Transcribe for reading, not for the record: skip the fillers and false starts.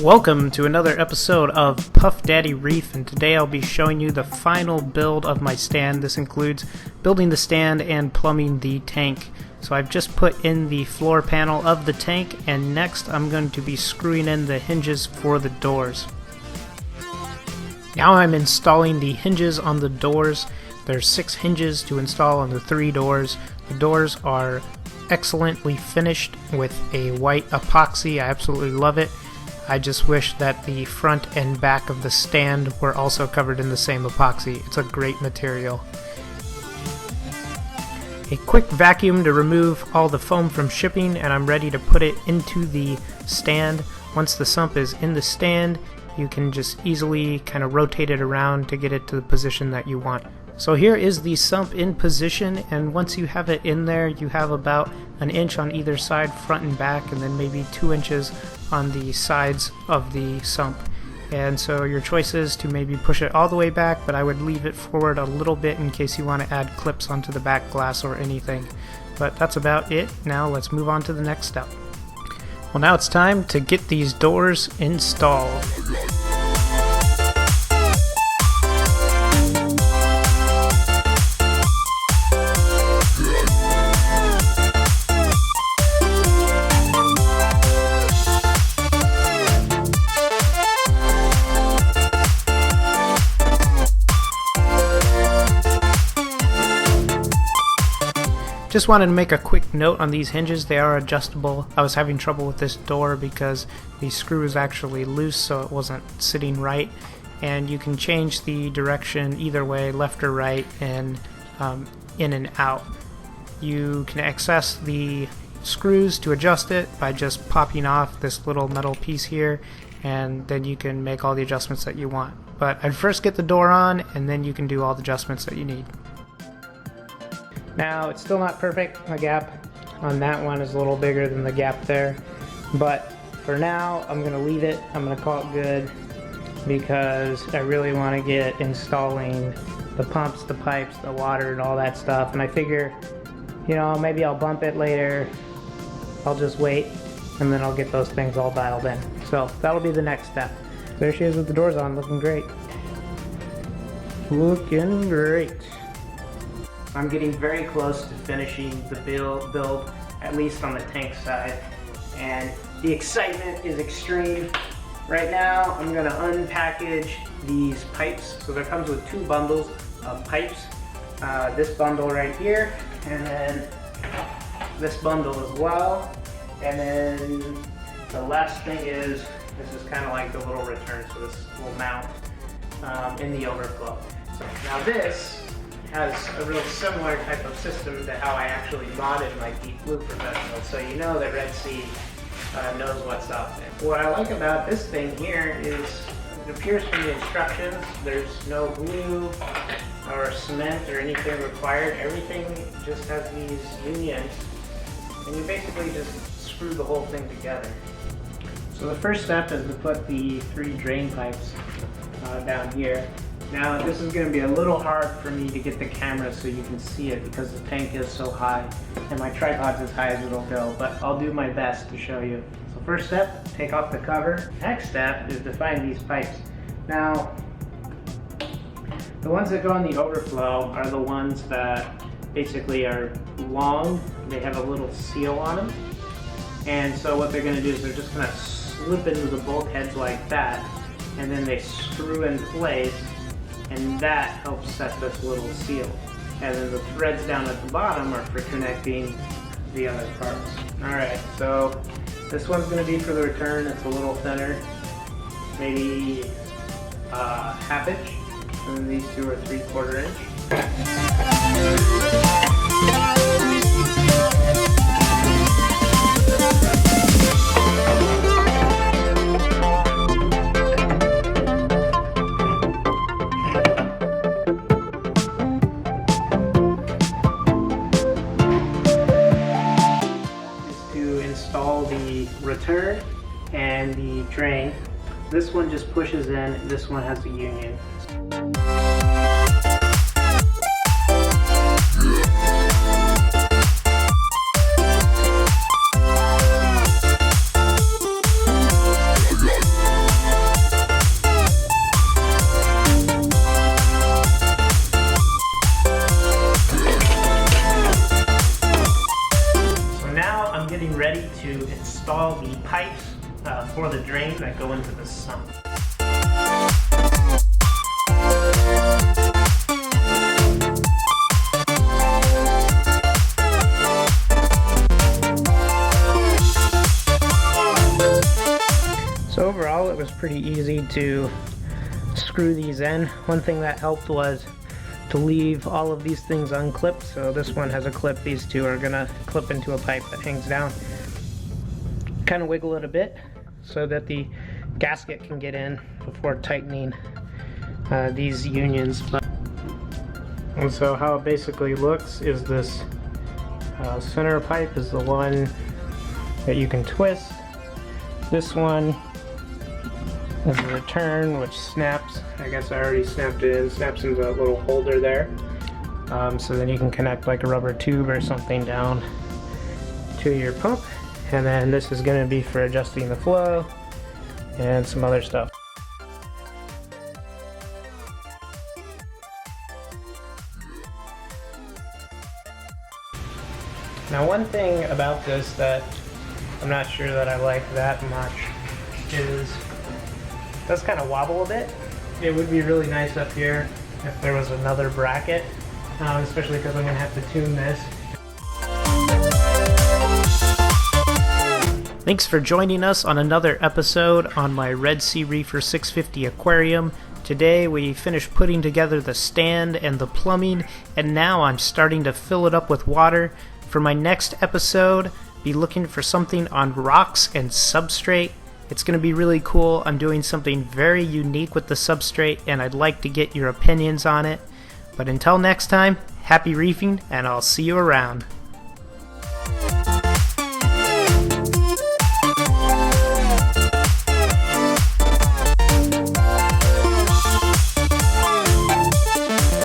Welcome to another episode of Puff Daddy Reef, and today I'll be showing you the final build of my stand. This includes building the stand and plumbing the tank. So I've just put in the floor panel of the tank, and next I'm going to be screwing in the hinges for the doors. Now I'm installing the hinges on the doors. There's 6 hinges to install on the 3 doors. The doors are excellently finished with a white epoxy. I absolutely love it. I just wish that the front and back of the stand were also covered in the same epoxy. It's a great material. A quick vacuum to remove all the foam from shipping, and I'm ready to put it into the stand. Once the sump is in the stand, you can just easily kind of rotate it around to get it to the position that you want. So here is the sump in position, and once you have it in there, you have about an inch on either side, front and back, and then maybe 2 inches on the sides of the sump. And so your choice is to maybe push it all the way back, but I would leave it forward a little bit in case you want to add clips onto the back glass or anything. But that's about it. Now let's move on to the next step. Well, now it's time to get these doors installed. Just wanted to make a quick note on these hinges. They are adjustable. I was having trouble with this door because the screw is actually loose, so it wasn't sitting right. And you can change the direction either way, left or right, and in and out. You can access the screws to adjust it by just popping off this little metal piece here, and then you can make all the adjustments that you want. But I'd first get the door on, and then you can do all the adjustments that you need. Now, it's still not perfect. The gap on that one is a little bigger than the gap there. But for now, I'm going to leave it. I'm going to call it good because I really want to get installing the pumps, the pipes, the water, and all that stuff. And I figure, you know, maybe I'll bump it later. I'll just wait, and then I'll get those things all dialed in. So that'll be the next step. There she is with the doors on, looking great. Looking great. I'm getting very close to finishing the build, at least on the tank side, and the excitement is extreme. Right now, I'm going to unpackage these pipes. So there comes with 2 bundles of pipes. This bundle right here, and then this bundle as well. And then the last thing is, this is kind of like the little return, so this will mount in the overflow. So now this has a real similar type of system to how I actually modded my Deep Blue Professional, so you know that Red Sea knows what's up there. What I like about this thing here is it appears from the instructions there's no glue or cement or anything required. Everything just has these unions, and you basically just screw the whole thing together. So the first step is to put the 3 drain pipes down here. Now this is going to be a little hard for me to get the camera so you can see it because the tank is so high and my tripod's as high as it'll go, but I'll do my best to show you. So first step, take off the cover. Next step is to find these pipes. Now, the ones that go in the overflow are the ones that basically are long. They have a little seal on them. And so what they're going to do is they're just going to slip into the bulkheads like that, and then they screw in place. And that helps set this little seal. And then the threads down at the bottom are for connecting the other parts. Alright, so this one's going to be for the return. It's a little thinner, maybe ½ inch. And then these 2 are 3/4 inch. The return and the drain. This one just pushes in, this one has a union. for the drain that go into the sump. So overall, it was pretty easy to screw these in. One thing that helped was to leave all of these things unclipped. So this one has a clip, these two are gonna clip into a pipe that hangs down. Kind of wiggle it a bit so that the gasket can get in before tightening these unions. And so how it basically looks is this center pipe is the one that you can twist. This one is the return, which snaps. I guess I already snapped it in. Snaps into a little holder there. So then you can connect like a rubber tube or something down to your pump. And then this is going to be for adjusting the flow and some other stuff. Now, one thing about this that I'm not sure that I like that much is it does kind of wobble a bit. It would be really nice up here if there was another bracket, especially because I'm going to have to tune this. Thanks for joining us on another episode on my Red Sea Reefer 650 aquarium. Today we finished putting together the stand and the plumbing, and now I'm starting to fill it up with water. For my next episode, be looking for something on rocks and substrate. It's going to be really cool. I'm doing something very unique with the substrate, and I'd like to get your opinions on it. But until next time, happy reefing, and I'll see you around.